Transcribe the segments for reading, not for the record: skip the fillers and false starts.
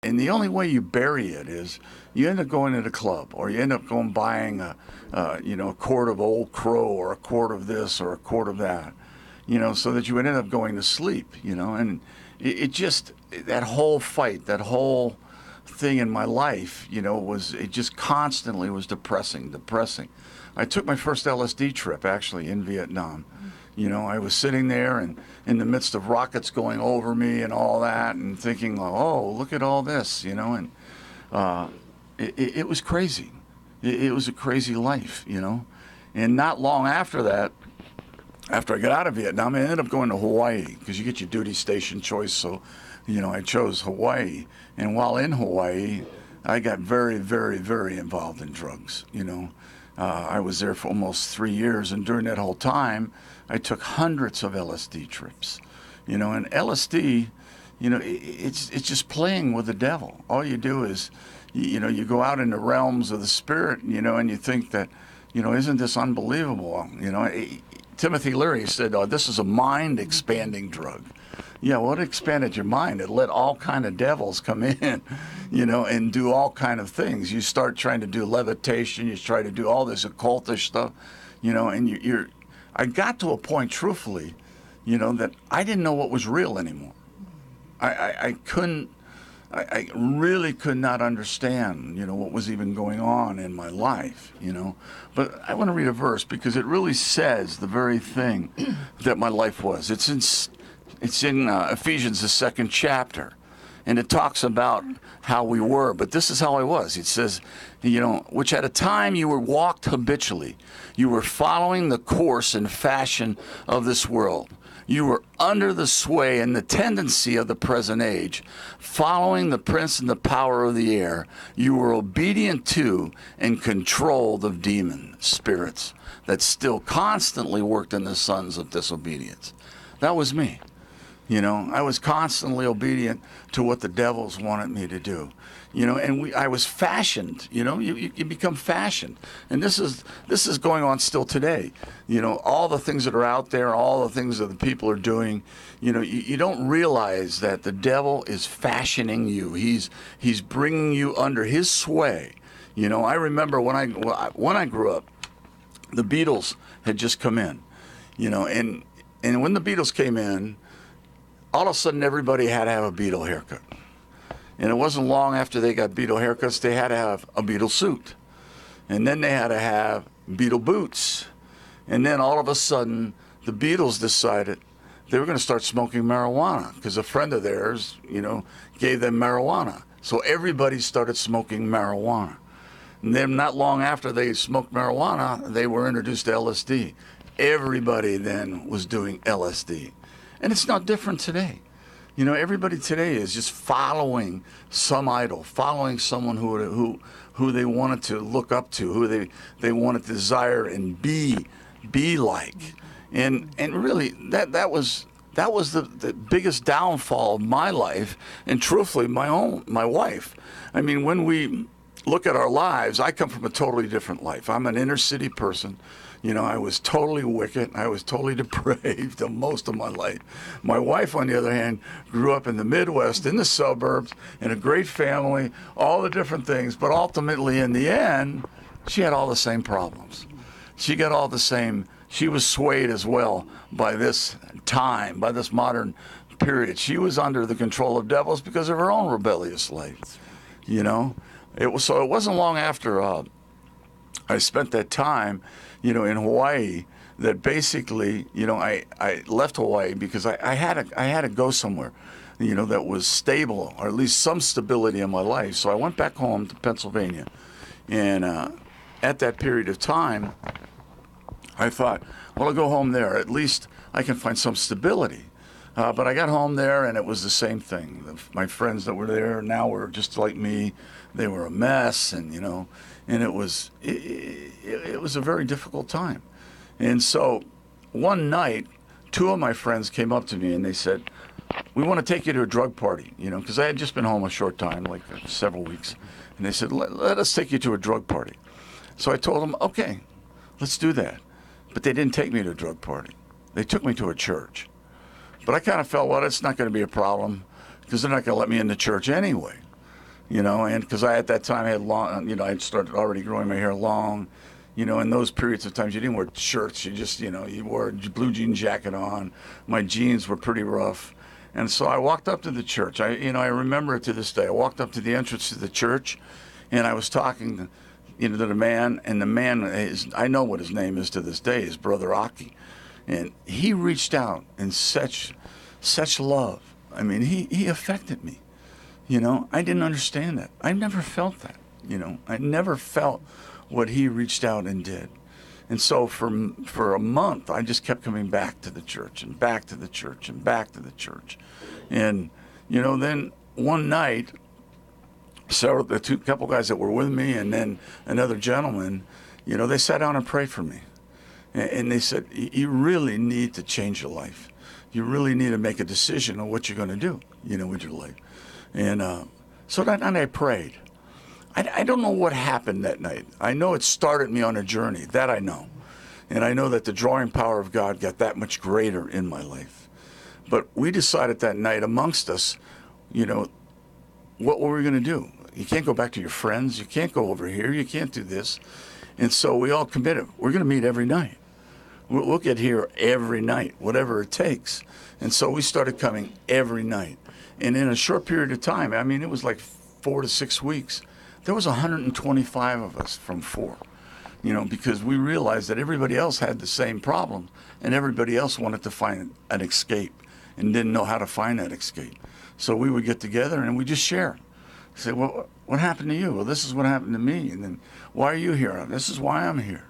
And the only way you bury it is you end up going to the club, or you end up going buying a quart of Old Crow, or a quart of this, or a quart of that, so that you would end up going to sleep, and it just, that whole fight, that whole thing in my life, it just constantly was depressing. I took my first LSD trip actually in Vietnam. I was sitting there and in the midst of rockets going over me and all that, and thinking, oh, look at all this, and it was crazy. It was a crazy life, And not long after that, after I got out of Vietnam, I ended up going to Hawaii, because you get your duty station choice. So, I chose Hawaii. And while in Hawaii, I got very, very, very involved in drugs, I was there for almost 3 years, and during that whole time, I took hundreds of LSD trips, and LSD, it's just playing with the devil. All you do is, you go out in the realms of the spirit, and you think that, isn't this unbelievable? Timothy Leary said, this is a mind-expanding drug. Yeah, well, it expanded your mind. It let all kind of devils come in, and do all kind of things. You start trying to do levitation. You try to do all this occultish stuff, and I got to a point, truthfully, that I didn't know what was real anymore. I really could not understand, what was even going on in my life, But I want to read a verse, because it really says the very thing that my life was. It's in Ephesians, the 2nd chapter, and it talks about how we were, but this is how I was. It says, which at a time you were walked habitually. You were following the course and fashion of this world. You were under the sway and the tendency of the present age, following the prince and the power of the air. You were obedient to and controlled of demon spirits that still constantly worked in the sons of disobedience. That was me. I was constantly obedient to what the devils wanted me to do. And I was fashioned. You become fashioned, and this is going on still today. All the things that are out there, all the things that the people are doing. You don't realize that the devil is fashioning you. He's bringing you under his sway. I remember when I grew up, the Beatles had just come in. And when the Beatles came in, all of a sudden everybody had to have a Beatle haircut. And it wasn't long after they got Beatle haircuts, they had to have a Beatle suit. And then they had to have Beatle boots. And then all of a sudden, the Beatles decided they were going to start smoking marijuana, because a friend of theirs, gave them marijuana. So everybody started smoking marijuana. And then not long after they smoked marijuana, they were introduced to LSD. Everybody then was doing LSD. And it's not different today. Everybody today is just following some idol, following someone who they wanted to look up to, who they wanted to desire and be like. And really, that was the biggest downfall of my life, and truthfully, my wife. I mean, when we look at our lives, I come from a totally different life. I'm an inner city person. I was totally wicked. I was totally depraved most of my life. My wife, on the other hand, grew up in the Midwest, in the suburbs, in a great family, all the different things. But ultimately, in the end, she had all the same problems. She got all the same. She was swayed as well by this time, by this modern period. She was under the control of devils because of her own rebellious life. It wasn't long after I spent that time, in Hawaii, that basically, I left Hawaii because I had to go somewhere, that was stable, or at least some stability in my life. So I went back home to Pennsylvania, and at that period of time, I thought, well, I'll go home there. At least I can find some stability. But I got home there, and it was the same thing. My friends that were there now were just like me. They were a mess, and and it was a very difficult time. And so one night, 2 of my friends came up to me and they said, "We want to take you to a drug party," because I had just been home a short time, like several weeks. And they said, let us take you to a drug party. So I told them, okay, let's do that. But they didn't take me to a drug party. They took me to a church. But I kind of felt, well, it's not going to be a problem, because they're not going to let me in the church anyway. and because at that time I had long, I'd started already growing my hair long. In those periods of times, you didn't wear shirts. You just, you wore a blue jean jacket on. My jeans were pretty rough. And so I walked up to the church. I remember it to this day. I walked up to the entrance to the church, and I was talking to the man, and the man I know what his name is to this day, is Brother Aki. And he reached out in such love. I mean, he affected me. I didn't understand that. I never felt that. I never felt what he reached out and did. And so for a month, I just kept coming back to the church and back to the church and back to the church. And, then one night, couple guys that were with me and then another gentleman, they sat down and prayed for me. And they said, you really need to change your life. You really need to make a decision on what you're going to do, with your life. And so that night I prayed. I don't know what happened that night. I know it started me on a journey. That I know. And I know that the drawing power of God got that much greater in my life. But we decided that night amongst us, what were we going to do? You can't go back to your friends. You can't go over here. You can't do this. And so we all committed. We're going to meet every night. We'll get here every night, whatever it takes. And so we started coming every night. And in a short period of time, I mean, it was like 4 to 6 weeks, there was 125 of us from 4, because we realized that everybody else had the same problem, and everybody else wanted to find an escape and didn't know how to find that escape. So we would get together and we just share. Say, well, what happened to you? Well, this is what happened to me. And then, why are you here? This is why I'm here.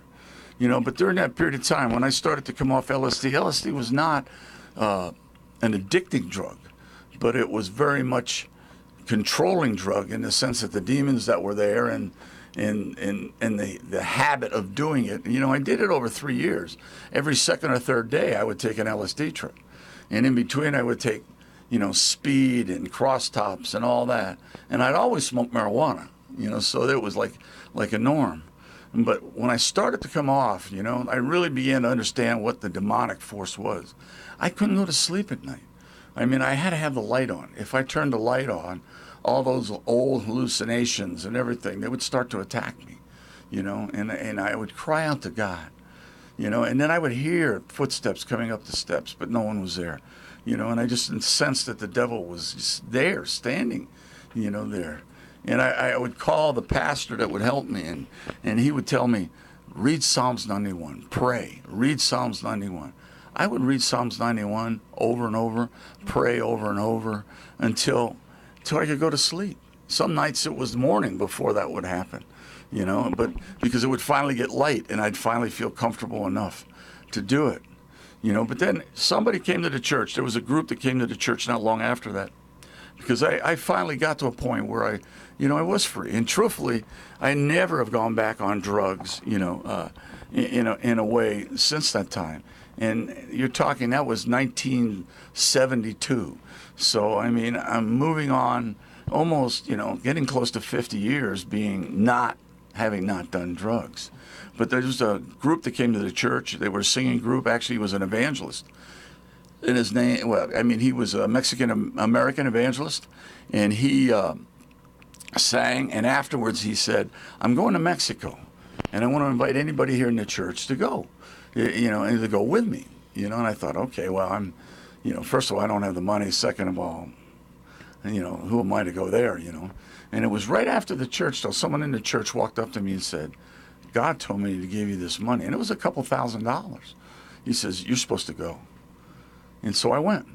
But during that period of time, when I started to come off LSD was not an addicting drug, but it was very much controlling drug in the sense that the demons that were there and the habit of doing it. I did it over 3 years. Every second or third day, I would take an LSD trip. And in between, I would take, speed and crosstops and all that. And I'd always smoke marijuana, so it was like a norm. But when I started to come off, I really began to understand what the demonic force was. I couldn't go to sleep at night. I mean, I had to have the light on. If I turned the light on, all those old hallucinations and everything, they would start to attack me, and I would cry out to God, and then I would hear footsteps coming up the steps, but no one was there, and I just sensed that the devil was just there, standing, there. And I would call the pastor that would help me, and he would tell me, read Psalms 91, pray, read Psalms 91. I would read Psalms 91 over and over, pray over and over until I could go to sleep. Some nights it was morning before that would happen, but because it would finally get light and I'd finally feel comfortable enough to do it, But then somebody came to the church. There was a group that came to the church not long after that, because I finally got to a point where I was free. And truthfully, I never have gone back on drugs, in a way since that time. And you're talking, that was 1972. So, I mean, I'm moving on almost, getting close to 50 years having not done drugs. But there was a group that came to the church. They were a singing group. Actually, he was an evangelist. And his name, he was a Mexican-American evangelist. And he sang, and afterwards he said, I'm going to Mexico, and I want to invite anybody here in the church to go. And to go with me, and I thought, okay, well, I'm, first of all, I don't have the money. Second of all, who am I to go there, And it was right after the church, though, someone in the church walked up to me and said, God told me to give you this money. And it was a couple $1,000s. He says, you're supposed to go. And so I went.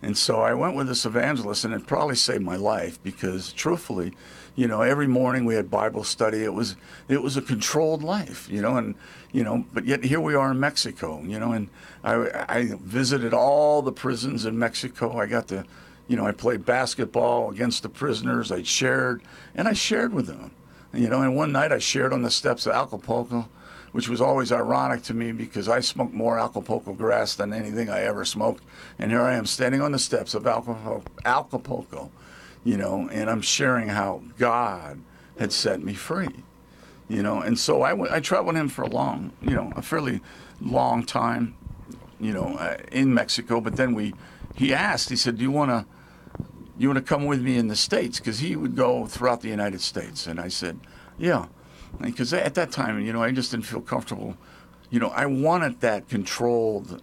And so I went with this evangelist, and it probably saved my life because, truthfully, every morning we had Bible study. It was a controlled life, but yet here we are in Mexico, and I visited all the prisons in Mexico. I got to, I played basketball against the prisoners. I shared with them, and one night I shared on the steps of Acapulco, which was always ironic to me because I smoked more Acapulco grass than anything I ever smoked. And here I am standing on the steps of Acapulco, and I'm sharing how God had set me free, And so I traveled with him for a fairly long time, in Mexico. But then he said, do you want to you want to come with me in the States? Because he would go throughout the United States. And I said, yeah. Because at that time, I just didn't feel comfortable. I wanted that controlled.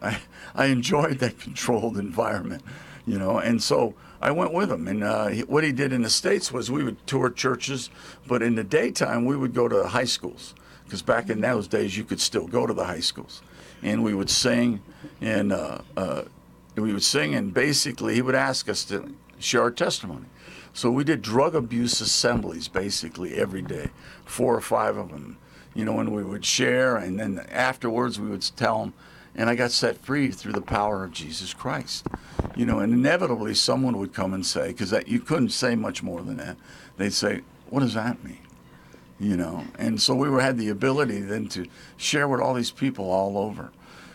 I enjoyed that controlled environment, And so I went with him. And what he did in the States was we would tour churches, but in the daytime we would go to high schools. Because back in those days you could still go to the high schools. And we would sing, and basically he would ask us to share our testimony. So we did drug abuse assemblies basically every day, 4 or 5 of them, and we would share, and then afterwards we would tell them, and I got set free through the power of Jesus Christ. And inevitably someone would come and say, because you couldn't say much more than that, they'd say, what does that mean? And so we had the ability then to share with all these people all over,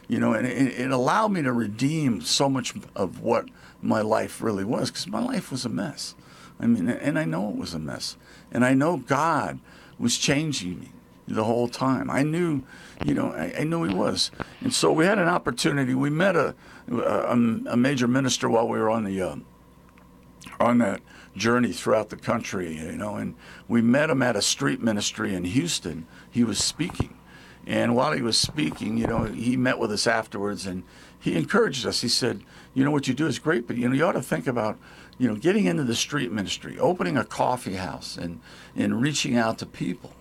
and it allowed me to redeem so much of what my life really was, because my life was a mess. And I know it was a mess. And I know God was changing me the whole time. I knew, I knew He was. And so we had an opportunity. We met a major minister while we were on that journey throughout the country, and we met him at a street ministry in Houston. He was speaking. And while he was speaking, he met with us afterwards, and he encouraged us. He said, what you do is great, but, you ought to think about, getting into the street ministry, opening a coffee house and reaching out to people,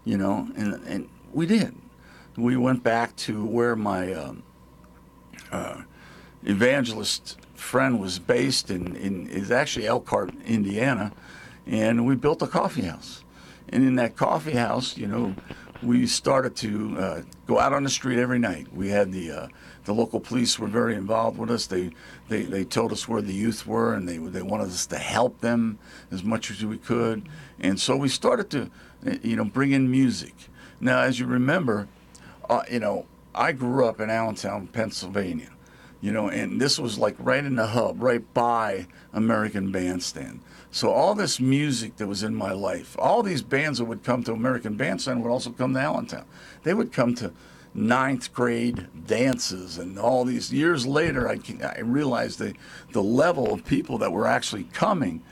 and we did. We went back to where my evangelist friend was based is actually Elkhart, Indiana, and we built a coffee house. And in that coffee house, we started to go out on the street every night. We had the local police were very involved with us. They told us where the youth were, and they wanted us to help them as much as we could. And so we started to, bring in music. Now, as you remember, I grew up in Allentown, Pennsylvania, and this was like right in the hub, right by American Bandstand. So all this music that was in my life, all these bands that would come to American Bandstand would also come to Allentown. They would come to 9th grade dances, and all these years later, I realized the level of people that were actually coming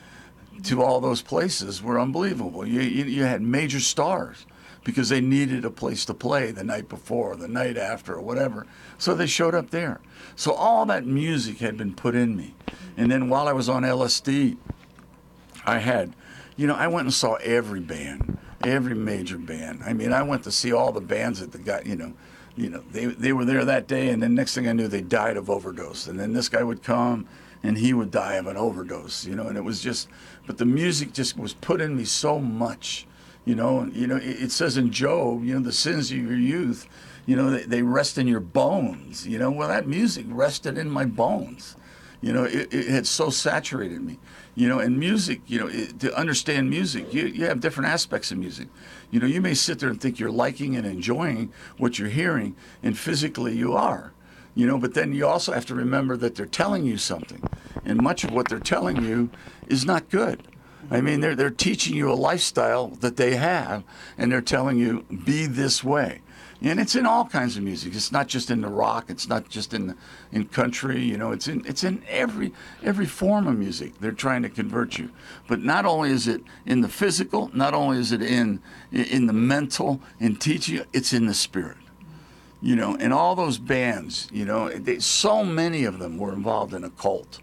to all those places were unbelievable. You had major stars because they needed a place to play the night before, the night after, or whatever. So they showed up there. So all that music had been put in me. And then while I was on LSD, I went and saw every band, every major band. I went to see all the bands that they were there that day, and then next thing I knew, they died of overdose. And then this guy would come, and he would die of an overdose, and it was just, but the music just was put in me so much, it says in Job, the sins of your youth, they rest in your bones, well, that music rested in my bones. It had so saturated me, and music, to understand music, you have different aspects of music. You may sit there and think you're liking and enjoying what you're hearing, and physically you are, but then you also have to remember that they're telling you something, and much of what they're telling you is not good. They're teaching you a lifestyle that they have, and they're telling you, be this way. And it's in all kinds of music. It's not just in the rock. It's not just in country. It's in every form of music. They're trying to convert you. But not only is it in the physical, not only is it in the mental, in teaching, it's in the spirit. And all those bands, so many of them were involved in a cult.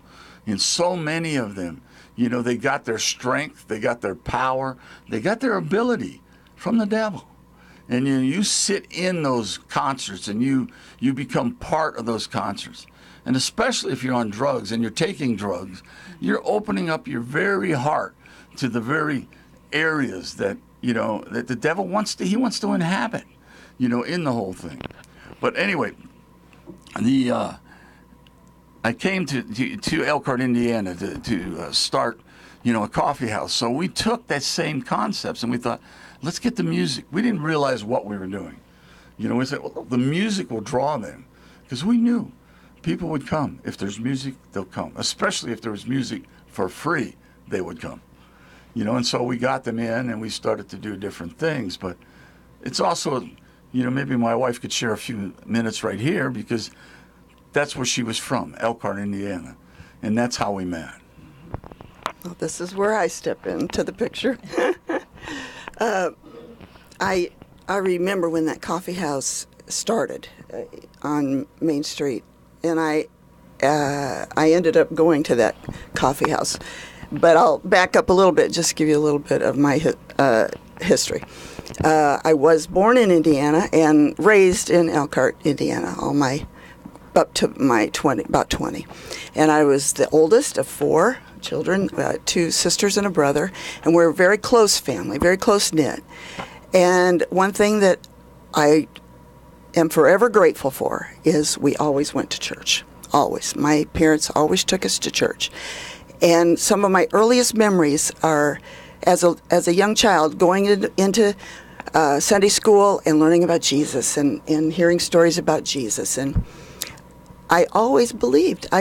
And so many of them, they got their strength, they got their power, they got their ability from the devil. And you sit in those concerts, and you become part of those concerts. And especially if you're on drugs and you're taking drugs, you're opening up your very heart to the very areas that, that the devil wants to inhabit, in the whole thing. But anyway, I came to Elkhart, Indiana to start, a coffee house. So we took that same concepts and we thought, let's get the music. We didn't realize what we were doing. We said, well, the music will draw them. Because we knew people would come. If there's music, they'll come. Especially if there was music for free, they would come. And so we got them in and we started to do different things. But it's also, maybe my wife could share a few minutes right here because that's where she was from, Elkhart, Indiana. And that's how we met. Well, this is where I step into the picture. I remember when that coffee house started on Main Street, and I ended up going to that coffee house. But I'll back up a little bit, just to give you a little bit of my history. I was born in Indiana and raised in Elkhart, Indiana, up to about 20. And I was the oldest of 4 children, 2 sisters and a brother, and we're a very close family, very close-knit. And one thing that I am forever grateful for is we always went to church, always. My parents always took us to church. And some of my earliest memories are as a young child going into Sunday school and learning about Jesus and hearing stories about Jesus. And I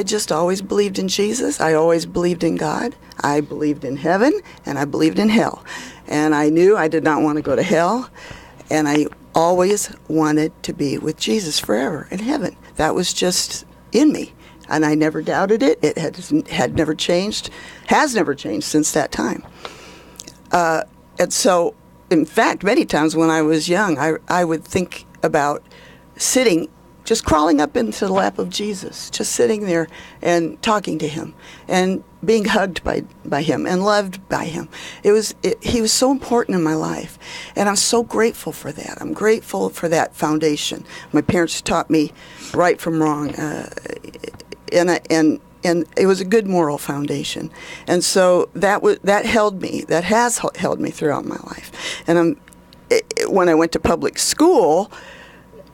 just always believed in Jesus. I always believed in God. I believed in heaven, and I believed in hell. And I knew I did not want to go to hell, and I always wanted to be with Jesus forever in heaven. That was just in me, and I never doubted it. It had never changed, has never changed since that time. And so, in fact, many times when I was young, I would think about sitting, just crawling up into the lap of Jesus, just sitting there and talking to him and being hugged by him and loved by him. He was so important in my life, and I'm so grateful for that. I'm grateful for that foundation. My parents taught me right from wrong, and it was a good moral foundation. And so that held me. That has held me throughout my life. And when I went to public school,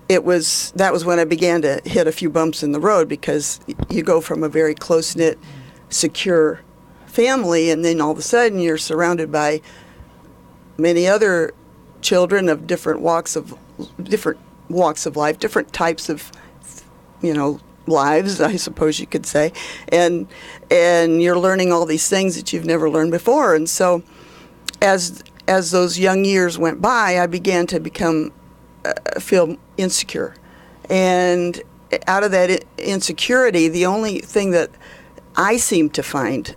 that was when I began to hit a few bumps in the road, because you go from a very close-knit, secure family, and then all of a sudden you're surrounded by many other children of different walks of life, different types of, lives, I suppose you could say, and you're learning all these things that you've never learned before. And so, as those young years went by, I began to feel insecure, and out of that insecurity, the only thing that I seemed to find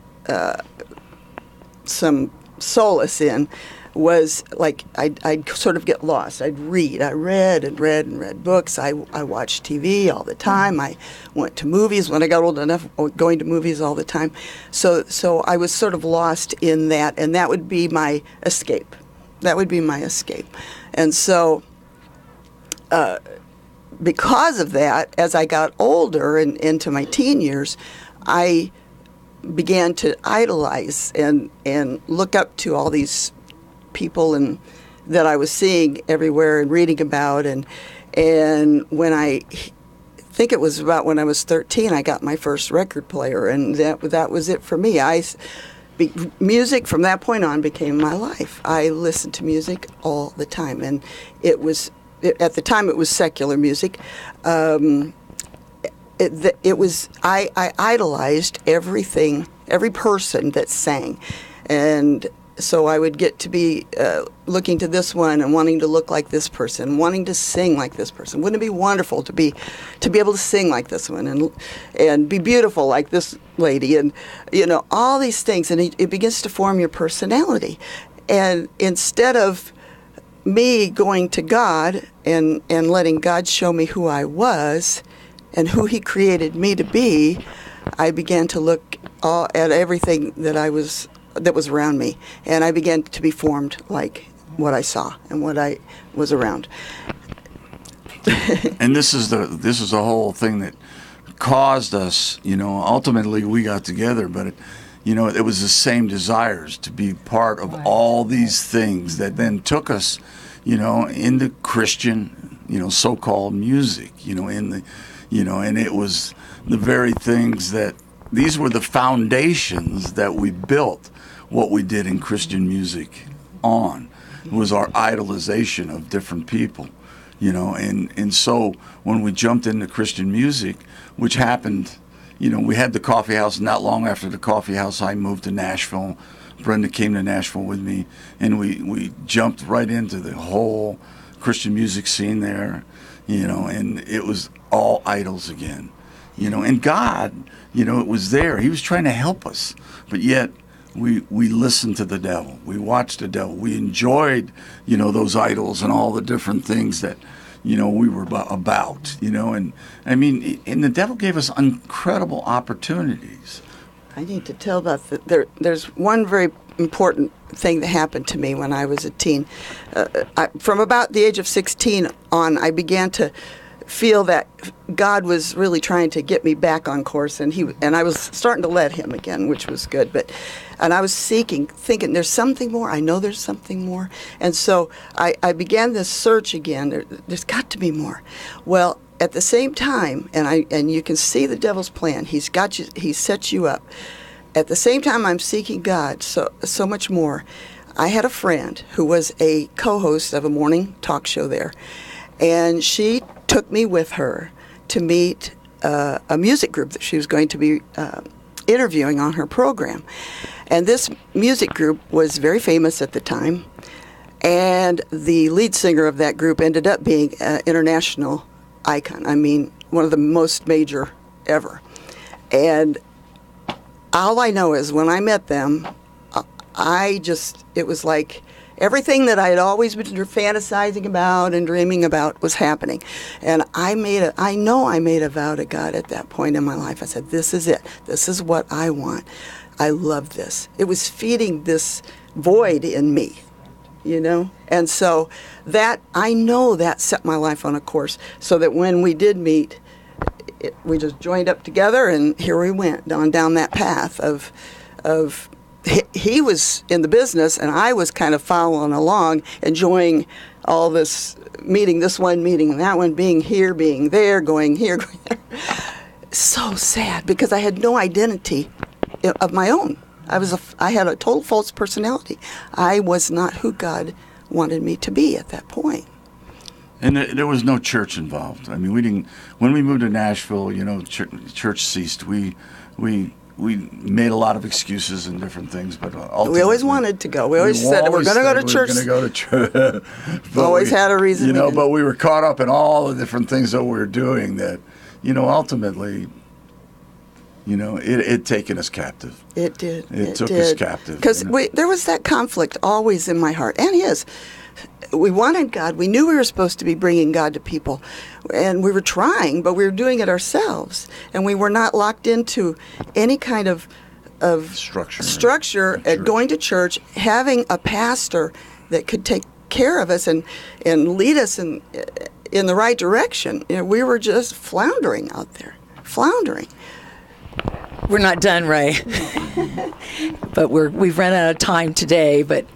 some solace in was, like, I'd sort of get lost. I read and read books. I watched TV all the time. I went to movies when I got old enough, going to movies all the time. So I was sort of lost in that, and that would be my escape. And so because of that, as I got older and into my teen years, I began to idolize and look up to all these people and that I was seeing everywhere and reading about. And when I think it was about when I was 13, I got my first record player, and that was it for me. Music from that point on became my life. I listened to music all the time, and at the time it was secular music. I idolized every person that sang, and so I would get to be looking to this one and wanting to look like this person, wanting to sing like this person. Wouldn't it be wonderful to be able to sing like this one and be beautiful like this lady, and all these things, and it begins to form your personality. And instead of me going to God and letting God show me who I was and who He created me to be, I began to look at everything that was around me, and I began to be formed like what I saw and what I was around. And this is the whole thing that caused us. Ultimately we got together, but it was the same desires to be part of all these things that then took us, into Christian, so-called music, and it was the very things that these were the foundations that we built what we did in Christian music on. It was our idolization of different people, and so when we jumped into Christian music, which happened, we had the coffee house. Not long after the coffee house, I moved to Nashville. Brenda came to Nashville with me, and we jumped right into the whole Christian music scene there, and it was all idols again, and God, it was there. He was trying to help us, but yet we listened to the devil. We watched the devil. We enjoyed, those idols and all the different things that, we were about, and I mean, and the devil gave us incredible opportunities. I need to tell about there's one very important thing that happened to me when I was a teen. From about the age of 16 on, I began to feel that God was really trying to get me back on course, and I was starting to let him again, which was good. And I was thinking, there's something more. I know there's something more, and so I began this search again. There's got to be more. Well, at the same time, and you can see the devil's plan. He's got you. He sets you up. At the same time, I'm seeking God so much more. I had a friend who was a co-host of a morning talk show there, and she took me with her to meet a music group that she was going to be interviewing on her program. And this music group was very famous at the time, and the lead singer of that group ended up being an international icon. I mean, one of the most major ever. And all I know is when I met them, it was like everything that I had always been fantasizing about and dreaming about was happening. And I made a vow to God at that point in my life. I said, this is it. This is what I want. I love this. It was feeding this void in me, And so I know that set my life on a course so that when we did meet, we just joined up together, and here we went down that path of he was in the business, and I was kind of following along, enjoying all this meeting, this one meeting, and that one, being here, being there, going here, going there. So sad, because I had no identity of my own. I had a total false personality. I was not who God wanted me to be at that point. And there was no church involved. I mean, we didn't. When we moved to Nashville, church ceased. We made a lot of excuses and different things, but we always wanted to go. We always said we're going to go to church. We're going to go to church. Always had a reason. But we were caught up in all the different things that we were doing that, ultimately, it taken us captive. It did. It took us captive. Because there was that conflict always in my heart, and his. We wanted God. We knew we were supposed to be bringing God to people, and we were trying, but we were doing it ourselves, and we were not locked into any kind of structure at going to church, having a pastor that could take care of us and lead us in the right direction. We were just floundering out there, floundering. We're not done, Ray, but we've run out of time today, but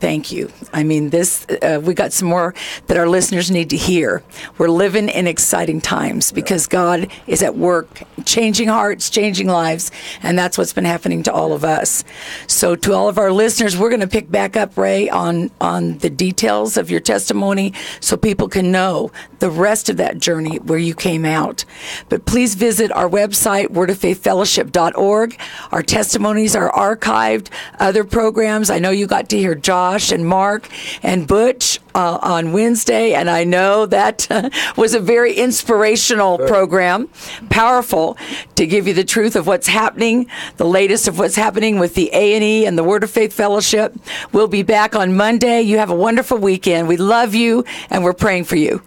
thank you. I mean, we got some more that our listeners need to hear. We're living in exciting times because God is at work, changing hearts, changing lives, and that's what's been happening to all of us. So to all of our listeners, we're going to pick back up, Ray, on the details of your testimony so people can know the rest of that journey where you came out. But please visit our website, wordoffaithfellowship.org. Our testimonies are archived. Other programs, I know you got to hear Josh and Mark and Butch on Wednesday, and I know that was a very inspirational program, powerful, to give you the truth of what's happening, the latest of what's happening with the A&E and the Word of Faith Fellowship. We'll be back on Monday. You have a wonderful weekend. We love you, and we're praying for you.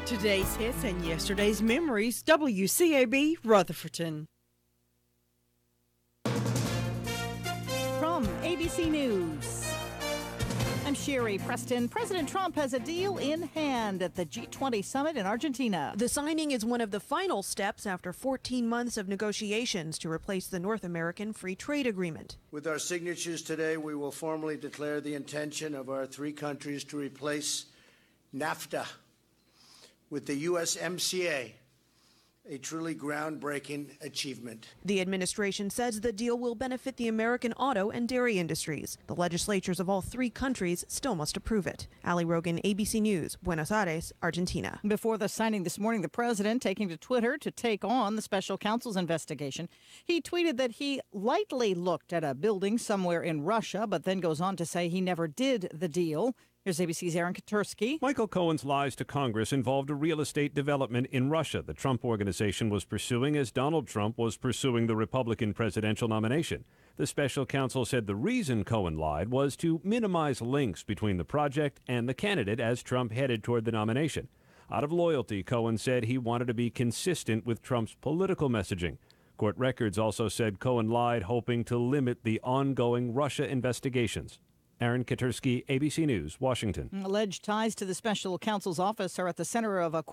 Today's hits and yesterday's memories, WCAB Rutherfordton. From ABC News, I'm Sherry Preston. President Trump has a deal in hand at the G20 summit in Argentina. The signing is one of the final steps after 14 months of negotiations to replace the North American Free Trade Agreement. With our signatures today, we will formally declare the intention of our three countries to replace NAFTA with the USMCA a truly groundbreaking achievement. The administration says the deal will benefit the American auto and dairy industries. The legislatures of all three countries still must approve it. Ali Rogan, ABC News, Buenos Aires, Argentina. Before the signing this morning, the president taking to Twitter to take on the special counsel's investigation. He tweeted that he lightly looked at a building somewhere in Russia, but then goes on to say he never did the deal. Here's ABC's Aaron Katursky. Michael Cohen's lies to Congress involved a real estate development in Russia the Trump organization was pursuing as Donald Trump was pursuing the Republican presidential nomination. The special counsel said the reason Cohen lied was to minimize links between the project and the candidate as Trump headed toward the nomination. Out of loyalty, Cohen said he wanted to be consistent with Trump's political messaging. Court records also said Cohen lied, hoping to limit the ongoing Russia investigations. Aaron Katursky, ABC News, Washington. Alleged ties to the special counsel's office are at the center of a